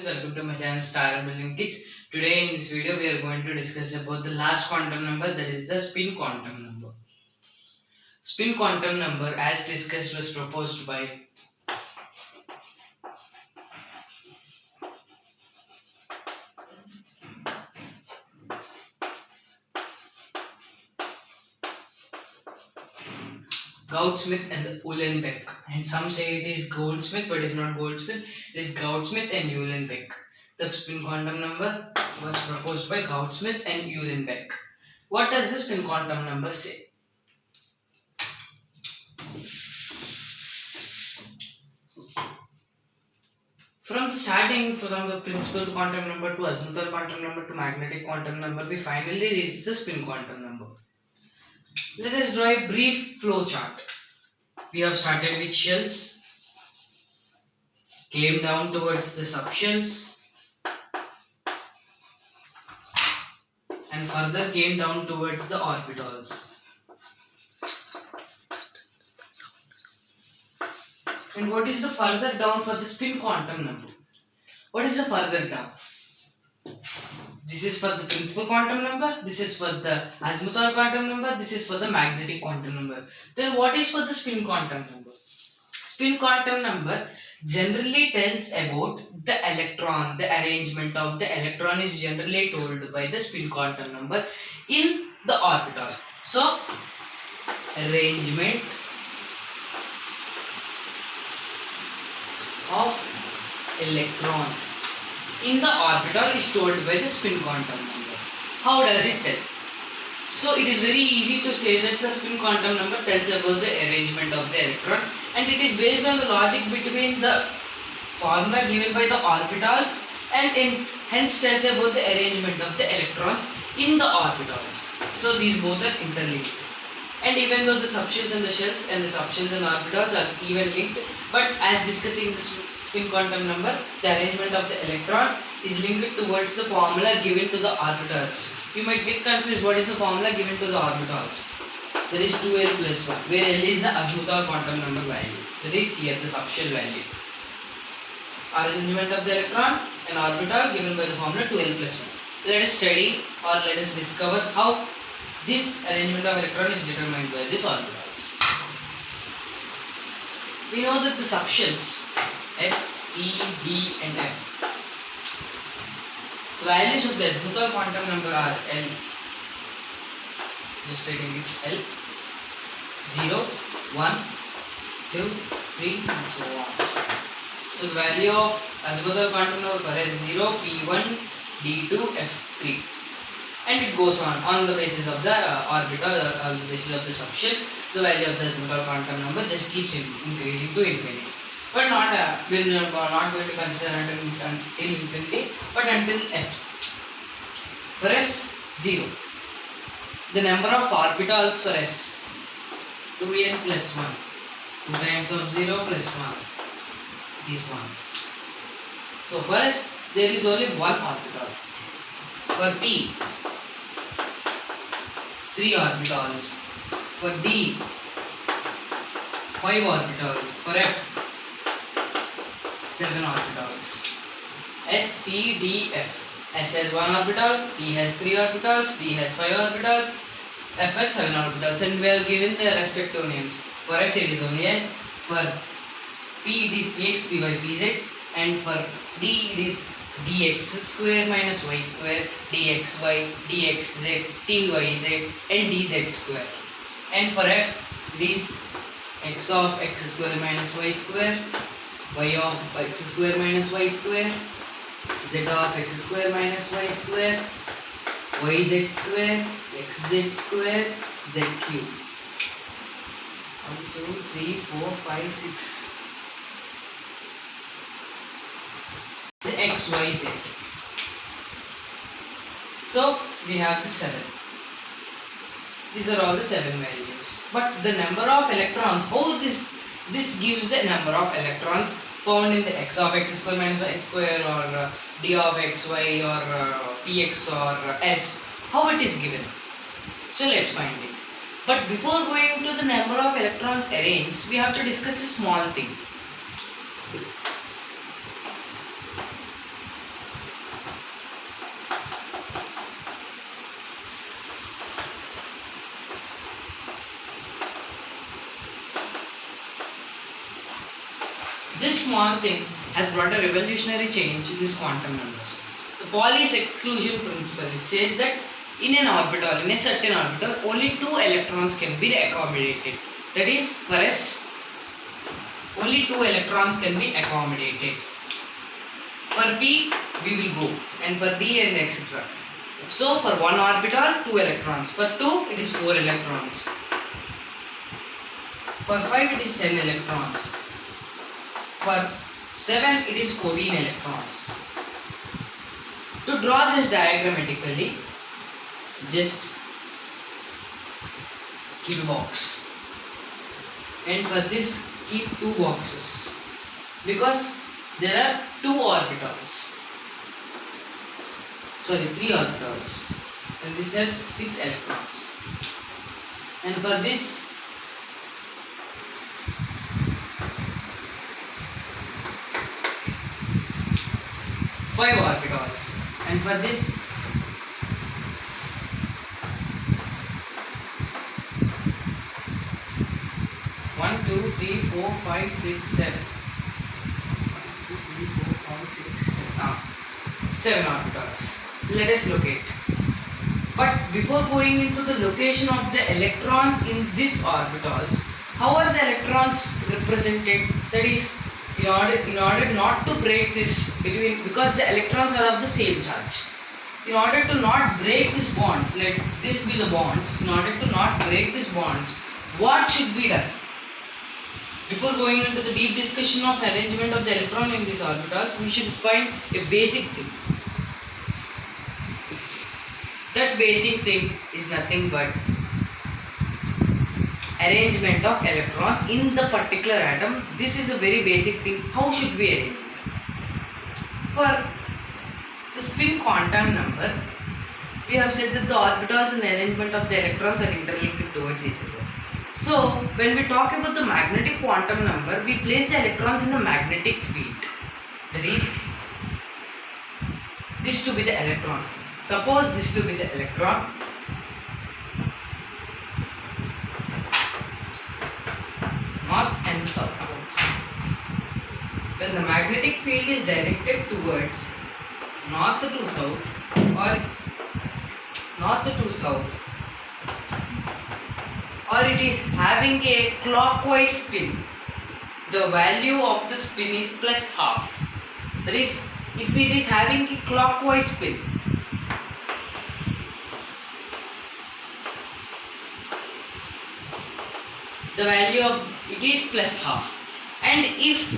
welcome to my channel Star and Building Kicks. Today in this video we are going to discuss about the last quantum number, that is the spin quantum number. Spin quantum number, as discussed, was proposed by Gaudsmith and Uhlenbeck, and some say it is Goldsmith, but it is not Goldsmith. It is Gaudsmith and Uhlenbeck. The spin quantum number was proposed by Gaudsmith and Uhlenbeck. What does the spin quantum number say? From the starting, from the principal quantum number to azimuthal quantum number to magnetic quantum number, we finally reach the spin quantum number. Let us draw a brief flow chart. We have started with shells, came down towards the subshells, and further came down towards the orbitals. And what is the further down for the spin quantum number? What is the further down? This is for the principal quantum number, this is for the azimuthal quantum number, this is for the magnetic quantum number. Then what is for the spin quantum number? Spin quantum number generally tells about the electron. The arrangement of the electron is generally told by the spin quantum number in the orbital. So, arrangement of electron in the orbital is told by the spin quantum number. How does it tell? So it is very easy to say that the spin quantum number tells about the arrangement of the electron, and it is based on the logic between the formula given by the orbitals and hence tells about the arrangement of the electrons in the orbitals. So these both are interlinked. And even though the subshells and the shells and the subshells and orbitals are even linked, but as discussing the spin quantum number, the arrangement of the electron is linked towards the formula given to the orbitals. You might get confused, what is the formula given to the orbitals? That is 2l plus 1, where l is the azimuthal quantum number value. That is here the subshell value. Arrangement of the electron and orbital given by the formula 2l plus 1. Let us study or let us discover how this arrangement of electron is determined by these orbitals. We know that the subshells S, E, D and F, the values of the azimuthal quantum number are L, just writing this L, 0, 1, 2, 3 and so on. So the value of azimuthal quantum number for S 0, P1, D2, F3, and it goes on the basis of the orbital, on the basis of the subshell. The value of the azimuthal quantum number just keeps increasing to infinity. But not we are not going to consider until infinity, but until F. For S 0, the number of orbitals for S 2n plus 1, 2 times of 0 plus 1 is 1. So for S there is only one orbital. For P 3 orbitals. For D 5 orbitals. For F 7 orbitals. S, P, D, F. S has 1 orbital, P has 3 orbitals, D has 5 orbitals, F has 7 orbitals, and we have given their respective names. For S it is only S, for P it is Px, Py, Pz, and for D it is dx square minus y square, dxy, dxz, tyz, and dz square. And for F it is x of x square minus y square, y of x square minus y square, z of x square minus y square, yz square, xz square, z cube. 1, 2, 3, 4, 5, 6. The x, y, z. So we have the 7. These are all the 7 values. But the number of electrons, how this gives the number of electrons found in the x of x square minus y square, or d of x, y, or px, or s, how it is given. So let's find it. But before going to the number of electrons arranged, we have to discuss a small thing. This small thing has brought a revolutionary change in these quantum numbers. The Pauli's exclusion principle, it says that in an orbital, in a certain orbital, only 2 electrons can be accommodated. That is, for S, only 2 electrons can be accommodated. For P, we will go, and for D and etc. So, for one orbital, 2 electrons. For 2, it is 4 electrons. For 5, it is 10 electrons. For 7, it is 14 electrons. To draw this diagrammatically, just keep a box. And for this, keep 2 boxes. Because there are 2 orbitals. Sorry, 3 orbitals. And this has 6 electrons. And for this, 5 orbitals, and for this 1, 2, 3, 4, 5, 6, 7. 1, 2, 3, 4, 5, 6, 7. 7 orbitals. Let us locate. But before going into the location of the electrons in these orbitals, how are the electrons represented? That is, in order not to break this between, because the electrons are of the same charge, in order to not break these bonds, let this be the bonds, in order to not break these bonds, what should be done? Before going into the deep discussion of arrangement of the electron in these orbitals, we should find a basic thing. That basic thing is nothing but arrangement of electrons in the particular atom. This is a very basic thing. How should we arrange it? For the spin quantum number, we have said that the orbitals and the arrangement of the electrons are interlinked towards each other. So, when we talk about the magnetic quantum number, we place the electrons in the magnetic field. That is, this to be the electron. Suppose this to be the electron. North and south poles. When the magnetic field is directed towards north to south or north to south, or it is having a clockwise spin, the value of the spin is plus half. That is, if it is having a clockwise spin, the value of it is plus half. And if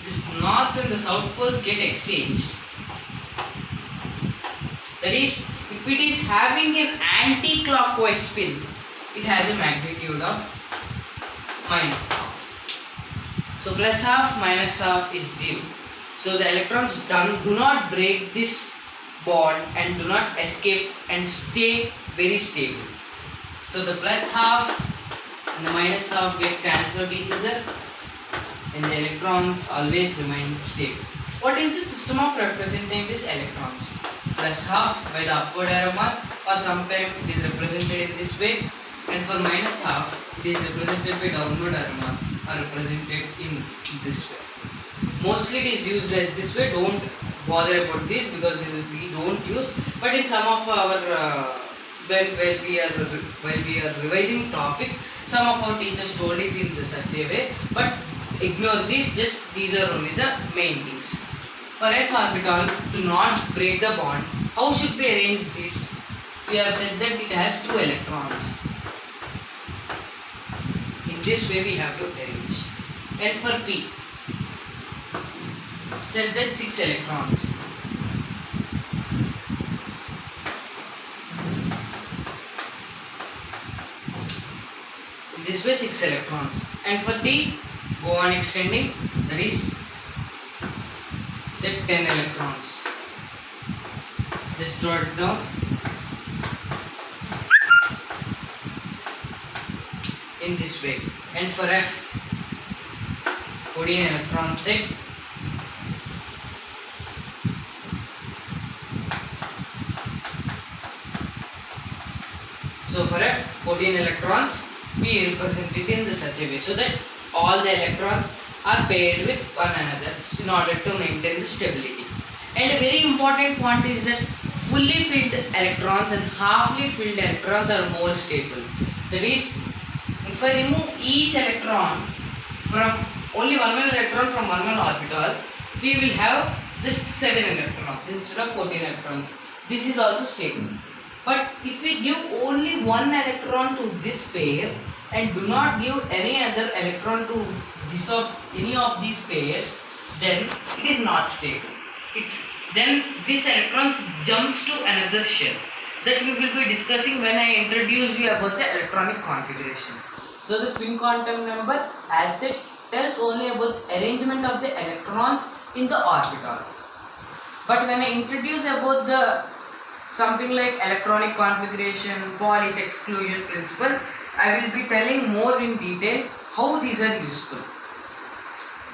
this north and the south poles get exchanged, that is, if it is having an anti-clockwise spin, it has a magnitude of minus half. So plus half minus half is 0. So the electrons do not break this bond and do not escape and stay very stable. So the plus half and the minus half get cancelled out each other and the electrons always remain stable. What is the system of representing these electrons? Plus half by the upward arrow mark, or sometimes it is represented in this way, and for minus half it is represented by downward arrow mark or represented in this way. Mostly it is used as this way. Don't bother about this because this we don't use, but in some of our while we are revising topic, some of our teachers told it in such a way, but ignore this, just these are only the main things. For s orbital to not break the bond, how should we arrange this? We have said that it has 2 electrons. In this way we have to arrange. And for p, said that 6 electrons. In this way 6 electrons. And for d, go on extending, that is set 10 electrons. Just draw it down. In this way. And for f, 14 electrons set. So for f, 14 electrons, we represent it in such a way so that all the electrons are paired with one another in order to maintain the stability. And a very important point is that fully filled electrons and halfly filled electrons are more stable. That is, if I remove each electron from only one electron from one orbital, we will have just 7 electrons instead of 14 electrons. This is also stable. But if we give only one electron to this pair and do not give any other electron to any of these pairs, then it is not stable. Then this electron jumps to another shell. That we will be discussing when I introduce you about the electronic configuration. So the spin quantum number, as said, tells only about arrangement of the electrons in the orbital. But when I introduce about the something like electronic configuration, Pauli's exclusion principle, I will be telling more in detail how these are useful.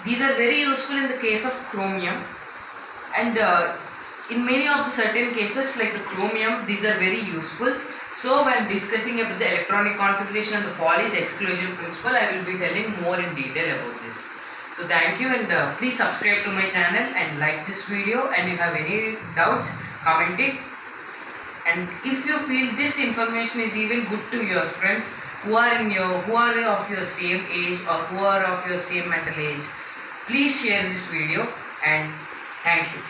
These are very useful in the case of chromium, and in many of the certain cases like the chromium, these are very useful. So when discussing about the electronic configuration and the Pauli's exclusion principle, I will be telling more in detail about this. So thank you, and please subscribe to my channel and like this video, and if you have any doubts, comment it. And if you feel this information is even good to your friends who are of your same age or who are of your same mental age, please share this video, and thank you.